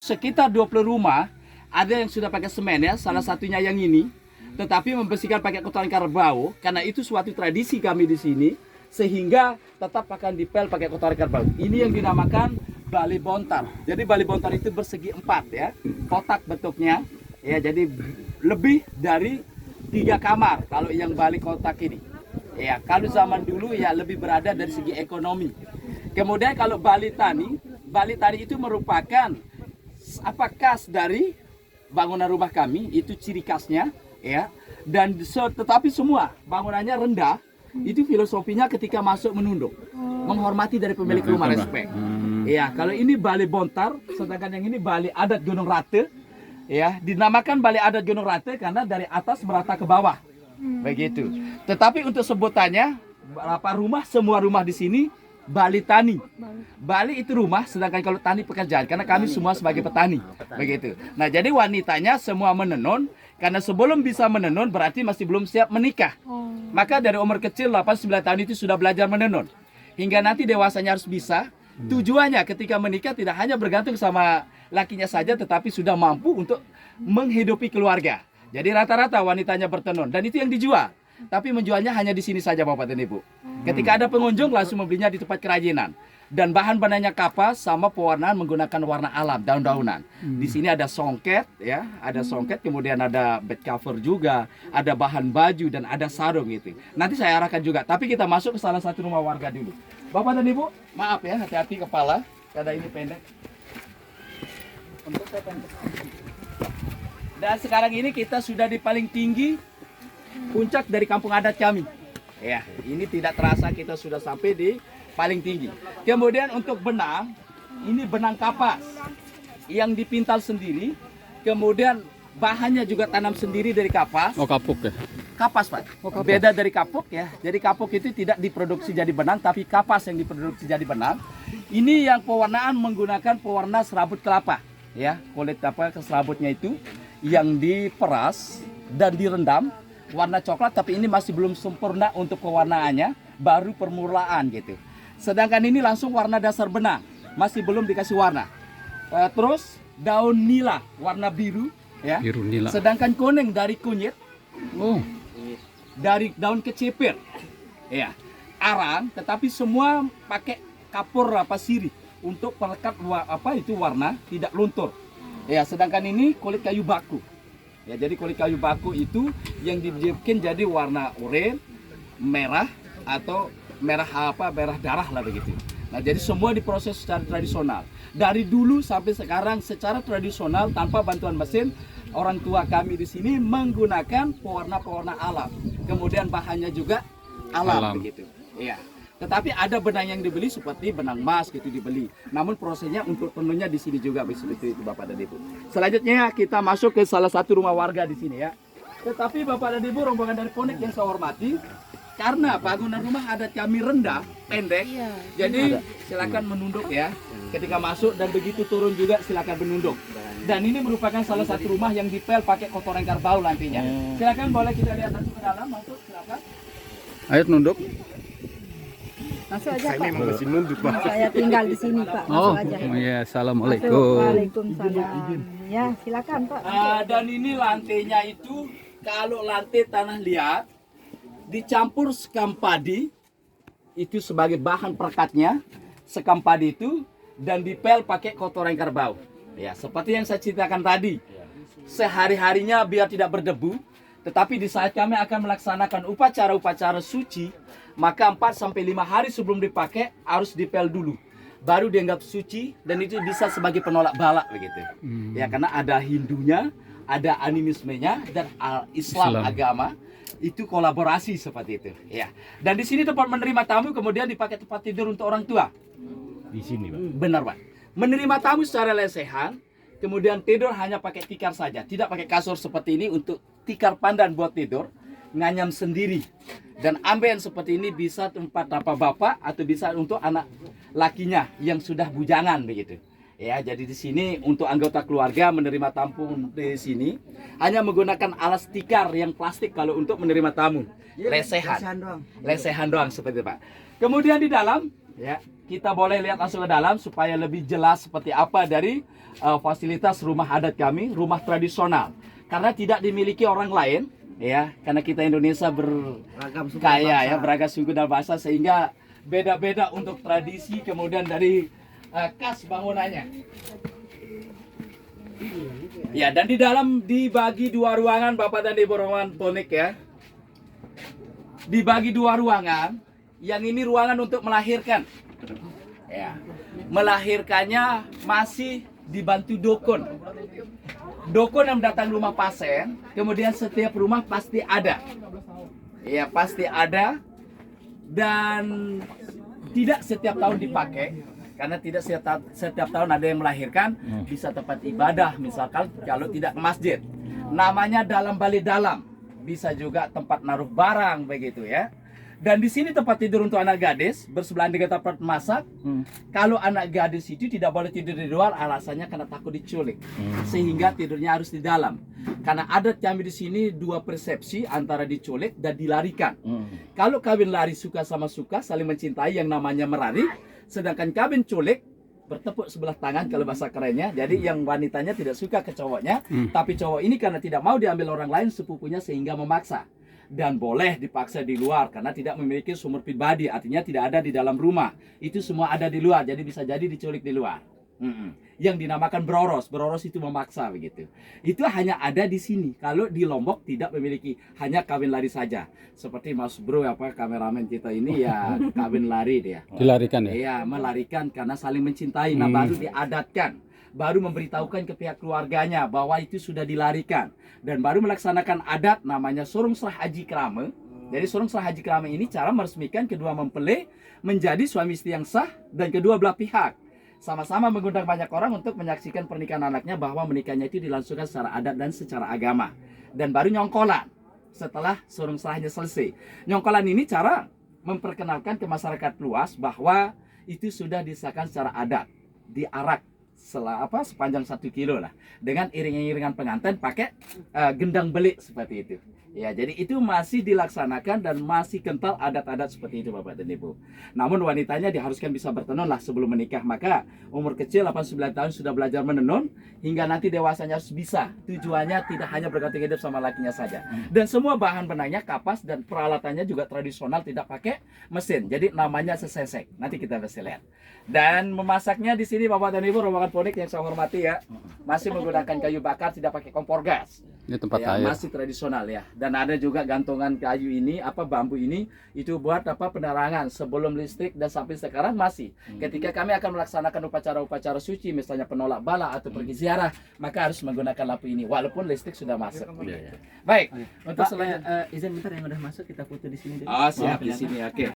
Sekitar 20 rumah, ada yang sudah pakai semen ya, salah satunya yang ini. Tetapi membersihkan pakai kotoran kerbau, karena itu suatu tradisi kami di sini, sehingga tetap akan dipel pakai kotoran kerbau. Ini yang dinamakan bali bontar. Jadi bali bontar itu bersegi 4 ya, kotak bentuknya. Ya, jadi lebih dari 3 kamar kalau yang bali kotak ini. Ya, kalau zaman dulu ya lebih berada dari segi ekonomi. Kemudian kalau bali tani itu merupakan khas dari bangunan rumah kami, itu ciri khasnya ya. Dan tetapi semua bangunannya rendah, itu filosofinya ketika masuk menunduk, menghormati dari pemilik rumah, respect. Ya, kalau ini bali bontar, sedangkan yang ini bali adat Gunung Rate. Ya, dinamakan bali adat Gunung Rate karena dari atas merata ke bawah. Begitu. Tetapi untuk sebutannya berapa rumah, semua rumah di sini bali tani. Bali itu rumah, sedangkan kalau tani pekerjaan, karena kami semua sebagai petani. Begitu. Nah, jadi wanitanya semua menenun, karena sebelum bisa menenun berarti masih belum siap menikah. Maka dari umur kecil 8-9 tahun itu sudah belajar menenun. Hingga nanti dewasanya harus bisa. Tujuannya ketika menikah tidak hanya bergantung sama lakinya saja, tetapi sudah mampu untuk menghidupi keluarga. Jadi rata-rata wanitanya bertenun, dan itu yang dijual. Tapi menjualnya hanya di sini saja Bapak dan Ibu. Ketika ada pengunjung langsung membelinya di tempat kerajinan. Dan bahan bahannya kapas sama pewarnaan menggunakan warna alam, daun-daunan. Di sini ada songket ya, ada songket, kemudian ada bed cover juga, ada bahan baju dan ada sarung gitu. Nanti saya arahkan juga, tapi kita masuk ke salah satu rumah warga dulu. Bapak dan Ibu, maaf ya, hati-hati kepala karena ini pendek. Untuk saya pendek. Dan sekarang ini kita sudah di paling tinggi puncak dari kampung adat kami. Ya, ini tidak terasa kita sudah sampai di paling tinggi. Kemudian untuk benang, ini benang kapas yang dipintal sendiri. Kemudian bahannya juga tanam sendiri dari kapas. Oh, kapuk ya? Kapas Pak. Oh, kapas. Beda dari kapuk ya. Jadi kapuk itu tidak diproduksi jadi benang, tapi kapas yang diproduksi jadi benang. Ini yang pewarnaan menggunakan pewarna serabut kelapa. Ya, kulit apa serabutnya itu yang diperas dan direndam warna coklat, tapi ini masih belum sempurna untuk pewarnaannya, baru permulaan gitu. Sedangkan ini langsung warna dasar benang, masih belum dikasih warna. Terus daun nila warna biru ya. Biru nila. Sedangkan kuning dari kunyit. Oh. Dari daun kecipir. Ya. Arang, tetapi semua pakai kapur sirih untuk pelekat warna tidak luntur. Ya, sedangkan ini kulit kayu baku. Ya, jadi kulit kayu baku itu yang dibikin jadi warna oranye, merah atau merah darah lah begitu. Nah, jadi semua diproses secara tradisional. Dari dulu sampai sekarang secara tradisional tanpa bantuan mesin, orang tua kami di sini menggunakan pewarna-pewarna alam. Kemudian bahannya juga alam. Begitu. Iya. Tetapi ada benang yang dibeli seperti benang emas gitu dibeli. Namun prosesnya untuk tenunnya di sini juga seperti itu Bapak dan Ibu. Selanjutnya kita masuk ke salah satu rumah warga di sini ya. Tetapi Bapak dan Ibu, rombongan dari Ponek yang saya hormati, karena bangunan rumah adat kami rendah, pendek, jadi silakan menunduk ya. Ketika masuk dan begitu turun juga silakan menunduk. Dan ini merupakan salah satu rumah yang dipel pakai kotoran kerbau nantinya. Silakan, boleh kita lihat langsung ke dalam, masuk silakan. Ayo nunduk. Masuk aja Saya Pak. memang masih nunduk Pak. Saya tinggal di sini Pak. Masuk Oh, aja. iya, Masuk. assalamualaikum. Waalaikumsalam. Ya, silakan Pak. Dan ini lantainya itu, kalau lantai tanah liat dicampur sekam padi itu sebagai bahan perekatnya, sekam padi itu, dan dipel pakai kotoran kerbau. Ya, seperti yang saya ceritakan tadi, sehari-harinya biar tidak berdebu. Tetapi di saat kami akan melaksanakan upacara-upacara suci, maka 4-5 hari sebelum dipakai harus dipel dulu. Baru dianggap suci, dan itu bisa sebagai penolak bala begitu. Ya, karena ada Hindunya, ada animismenya, dan Islam agama itu kolaborasi seperti itu. Ya. Dan di sini tempat menerima tamu, kemudian dipakai tempat tidur untuk orang tua. Di sini Pak. Benar Pak. Menerima tamu secara lesehan, kemudian tidur hanya pakai tikar saja, tidak pakai kasur seperti ini untuk tikar pandan buat tidur, nganyam sendiri. Dan amben seperti ini bisa tempat bapak atau bisa untuk anak lakinya yang sudah bujangan begitu. Ya, jadi di sini untuk anggota keluarga menerima tamu di sini hanya menggunakan alas tikar yang plastik kalau untuk menerima tamu. Lesehan doang seperti itu Pak. Kemudian di dalam ya, kita boleh lihat langsung ke dalam supaya lebih jelas seperti apa dari fasilitas rumah adat kami, rumah tradisional. Karena tidak dimiliki orang lain, ya, karena kita Indonesia berkaya ya, beragam suku dan bahasa sehingga beda-beda untuk tradisi kemudian dari khas bangunannya. Ya, dan di dalam dibagi dua ruangan Bapak dan Ibu Roman Ponik ya. Dibagi dua ruangan, yang ini ruangan untuk melahirkan. Ya. Melahirkannya masih dibantu dukun. Dukun yang datang rumah pasien, kemudian setiap rumah pasti ada. Ya, pasti ada dan tidak setiap tahun dipakai. Karena tidak setiap tahun ada yang melahirkan, bisa tempat ibadah misalkan kalau tidak ke masjid. Namanya dalam bali dalam, bisa juga tempat naruh barang begitu ya. Dan di sini tempat tidur untuk anak gadis bersebelahan dengan tempat masak. Kalau anak gadis itu tidak boleh tidur di luar, alasannya karena takut diculik, sehingga tidurnya harus di dalam. Karena adat kami di sini dua persepsi antara diculik dan dilarikan. Kalau kawin lari suka sama suka, saling mencintai yang namanya merari. Sedangkan kawin culik bertepuk sebelah tangan kalau bahasa kerennya. Jadi yang wanitanya tidak suka ke cowoknya, tapi cowok ini karena tidak mau diambil orang lain sepupunya sehingga memaksa. Dan boleh dipaksa di luar karena tidak memiliki sumber pribadi, artinya tidak ada di dalam rumah. Itu semua ada di luar, jadi bisa jadi diculik di luar. Yang dinamakan beroros, beroros itu memaksa begitu. Itu hanya ada di sini. Kalau di Lombok tidak memiliki, hanya kawin lari saja. Seperti Mas Bro kameramen kita ini ya kawin lari dia. Dilarikan ya? Iya, melarikan karena saling mencintai. Nah, baru diadatkan, baru memberitahukan ke pihak keluarganya bahwa itu sudah dilarikan dan baru melaksanakan adat namanya Surung Serah Haji Krame. Jadi Surung Serah Haji Krame ini cara meresmikan kedua mempelai menjadi suami istri yang sah dan kedua belah pihak sama-sama mengundang banyak orang untuk menyaksikan pernikahan anaknya bahwa menikahnya itu dilangsungkan secara adat dan secara agama. Dan baru nyongkolan setelah surung serahnya selesai. Nyongkolan ini cara memperkenalkan ke masyarakat luas bahwa itu sudah disahkan secara adat, diarak sepanjang 1 kilo lah, dengan iring-iringan pengantin pakai gendang belik seperti itu. Ya, jadi itu masih dilaksanakan dan masih kental adat-adat seperti itu Bapak dan Ibu. Namun wanitanya diharuskan bisa bertenun lah sebelum menikah. Maka umur kecil 8-9 tahun sudah belajar menenun hingga nanti dewasanya harus bisa. Tujuannya tidak hanya bergantung hidup sama lakinya saja. Dan semua bahan benangnya kapas dan peralatannya juga tradisional, tidak pakai mesin. Jadi namanya sesesek. Nanti kita bisa lihat. Dan memasaknya di sini Bapak dan Ibu rombongan Ponik yang saya hormati ya, masih menggunakan kayu bakar, tidak pakai kompor gas. Ini tempat Ya, air. masih tradisional ya. Dan ada juga gantungan kayu ini, bambu ini itu buat penerangan sebelum listrik dan sampai sekarang masih. Ketika kami akan melaksanakan upacara-upacara suci, misalnya penolak bala atau pergi ziarah, maka harus menggunakan lampu ini walaupun listrik sudah masuk. Baik, untuk Pak, selanjutnya. izin bentar yang udah masuk kita foto di sini dulu. Oh, siap di sini. Oke.